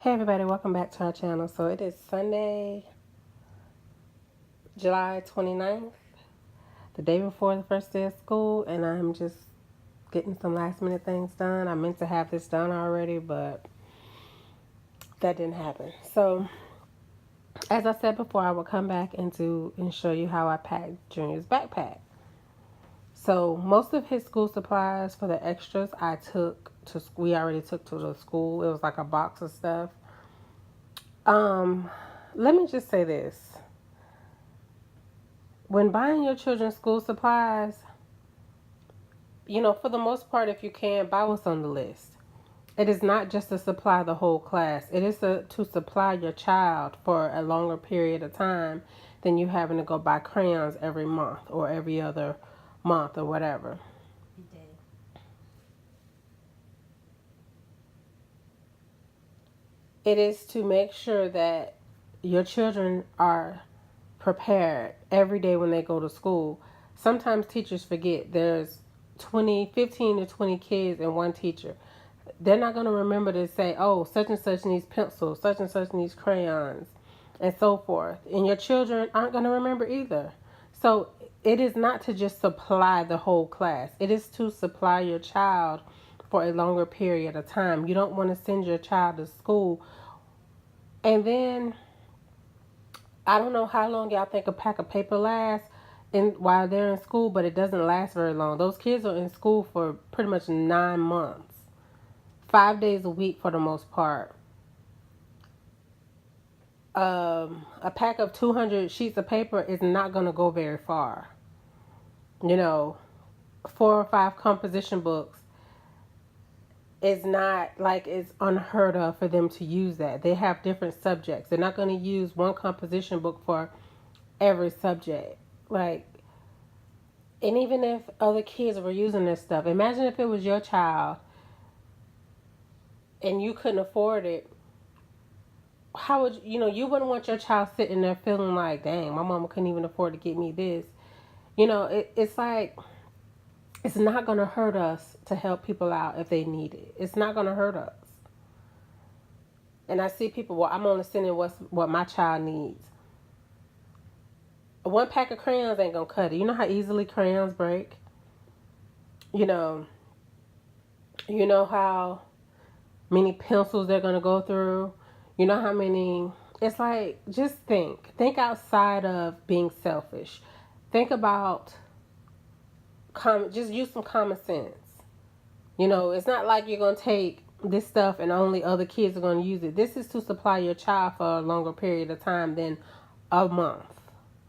Hey everybody, welcome back to our channel. So it is Sunday, July 29th, the day before the first day of school, and I'm just getting some last minute things done. I meant to have this done already, but that didn't happen. So as I said before, I will come back and show you how I packed Junior's backpack. So most of his school supplies for the extras we already took to the school. It was like a box of stuff. Let me just say this. When buying your children's school supplies, for the most part, if you can, buy what's on the list. It is not just to supply the whole class. It is to supply your child for a longer period of time than you having to go buy crayons every month or every other month or whatever. It is to make sure that your children are prepared every day when they go to school. Sometimes teachers forget there's 15 to 20 kids and one teacher. They're not going to remember to say, oh, such and such needs pencils, such and such needs crayons, and so forth. And your children aren't going to remember either. So it is not to just supply the whole class. It is to supply your child for a longer period of time. You don't want to send your child to school and then I don't know how long y'all think a pack of paper lasts while they're in school, but it doesn't last very long. Those kids are in school for pretty much 9 months, 5 days a week for the most part. A pack of 200 sheets of paper is not going to go very far. 4 or 5 composition books is not like it's unheard of for them to use that. They have different subjects. They're not going to use one composition book for every subject. And even if other kids were using this stuff, imagine if it was your child and you couldn't afford it. How would you wouldn't want your child sitting there feeling like, dang, my mama couldn't even afford to get me this. It's like, it's not going to hurt us to help people out if they need it. It's not going to hurt us. And I see people, well, I'm only sending what my child needs. One pack of crayons ain't going to cut it. You know how easily crayons break? You know how many pencils they're going to go through. You know how many. It's like, just think outside of being selfish. Think about, just use some common sense. It's not like you're going to take this stuff and only other kids are going to use it. This is to supply your child for a longer period of time than a month.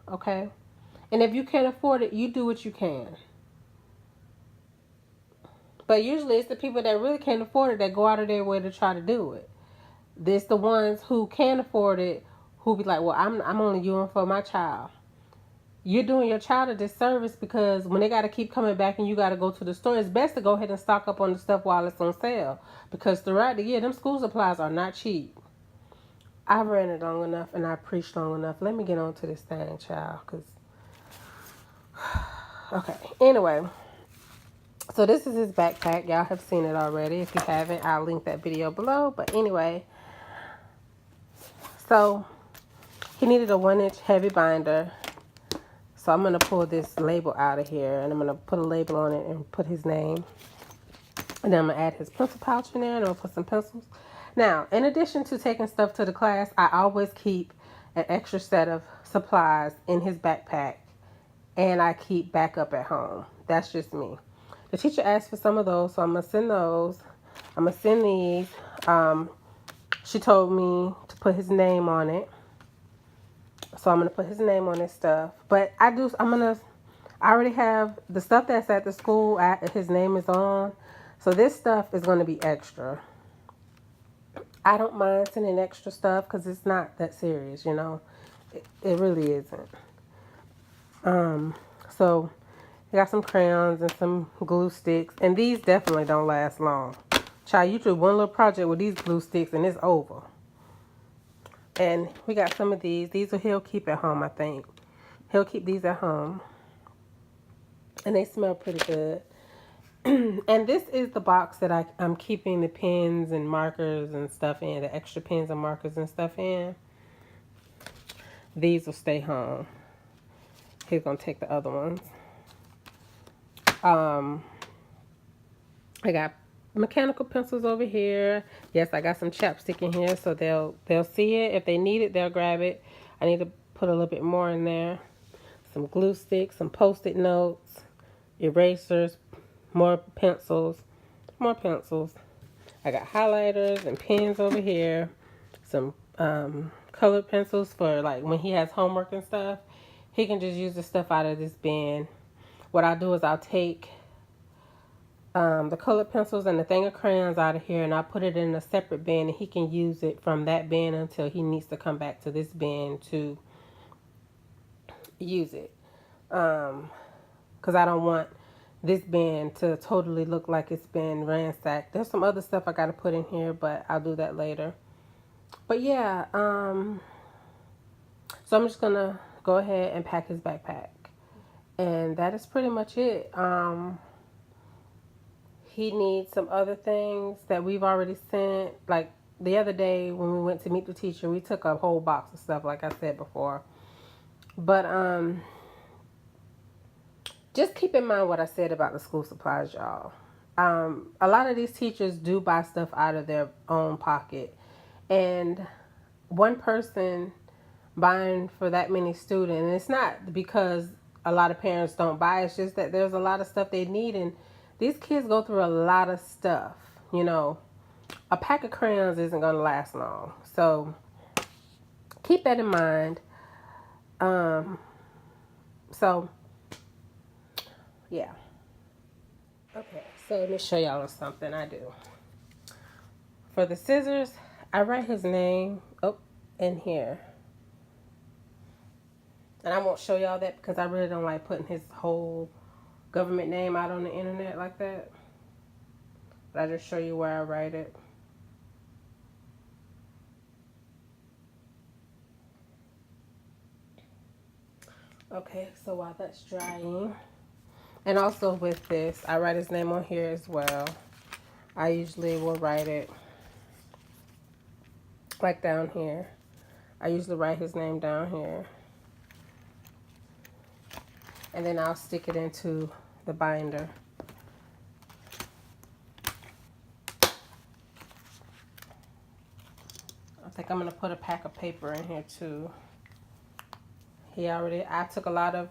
Okay? And if you can't afford it, you do what you can. But usually it's the people that really can't afford it that go out of their way to try to do it. It's the ones who can afford it who be like, well, I'm only doing for my child. You're doing your child a disservice because when they got to keep coming back and you got to go to the store, it's best to go ahead and stock up on the stuff while it's on sale. Because throughout the year, them school supplies are not cheap. I've ran it long enough and I preached long enough. Let me get on to this thing, child. Okay, anyway. So this is his backpack. Y'all have seen it already. If you haven't, I'll link that video below. But anyway. So he needed a 1-inch heavy binder. So I'm going to pull this label out of here and I'm going to put a label on it and put his name. And then I'm going to add his pencil pouch in there and I'm going to put some pencils. Now, in addition to taking stuff to the class, I always keep an extra set of supplies in his backpack. And I keep backup at home. That's just me. The teacher asked for some of those, so I'm going to send those. I'm going to send these. She told me to put his name on it. So I'm going to put his name on this stuff. But I already have the stuff that's at the school, his name is on. So this stuff is going to be extra. I don't mind sending extra stuff because it's not that serious, It really isn't. So I got some crayons and some glue sticks. And these definitely don't last long. Child, you do one little project with these glue sticks and it's over. And we got some of these. These he'll keep at home, I think. He'll keep these at home. And they smell pretty good. And this is the box that I'm keeping the pens and markers and stuff in, the extra pens and markers and stuff in. These will stay home. He's going to take the other ones. I got mechanical pencils over here. Yes, I got some chapstick in here, so they'll see it. If they need it, they'll grab it. I need to put a little bit more in there. Some glue sticks, some post-it notes, erasers, more pencils. I got highlighters and pens over here. Some colored pencils for like when he has homework and stuff. He can just use the stuff out of this bin. What I'll do is I'll take the colored pencils and the thing of crayons out of here, and I'll put it in a separate bin, and he can use it from that bin until he needs to come back to this bin to use it. Because I don't want this bin to totally look like it's been ransacked. There's some other stuff I got to put in here, but I'll do that later. But yeah, so I'm just going to go ahead and pack his backpack. And that is pretty much it. He needs some other things that we've already sent. Like the other day when we went to meet the teacher, we took a whole box of stuff, like I said before. But just keep in mind what I said about the school supplies, y'all. A lot of these teachers do buy stuff out of their own pocket. And one person buying for that many students, and it's not because a lot of parents don't buy, it's just that there's a lot of stuff they need, and these kids go through a lot of stuff. You know, a pack of crayons isn't going to last long. So keep that in mind. So yeah. Okay, so let me show y'all something I do. For the scissors, I write his name up in here. And I won't show y'all that because I really don't like putting his whole government name out on the internet like that. But I just show you where I write it. Okay, so while that's drying, and also with this, I write his name on here as well. I usually will write it like down here. I usually write his name down here. And then I'll stick it into the binder. I think I'm going to put a pack of paper in here too. I took a lot of,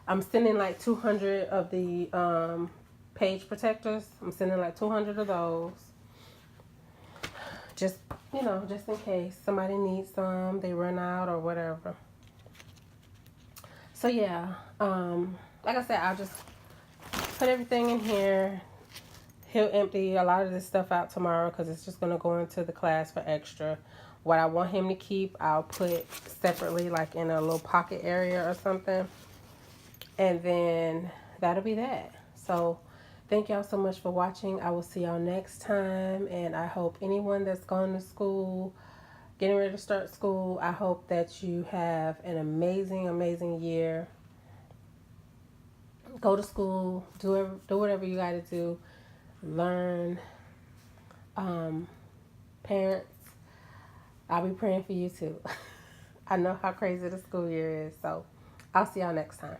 I'm sending like 200 of the page protectors. I'm sending like 200 of those. Just, you know, just in case somebody needs some, they run out or whatever. So yeah, like I said, I'll just put everything in here. He'll empty a lot of this stuff out tomorrow because it's just going to go into the class for extra. What I want him to keep, I'll put separately, like in a little pocket area or something. And then that'll be that. So thank y'all so much for watching. I will see y'all next time. And I hope anyone that's going to school, getting ready to start school, I hope that you have an amazing, amazing year. Go to school, do whatever you got to do. Learn. Parents, I'll be praying for you too. I know how crazy the school year is. So I'll see y'all next time.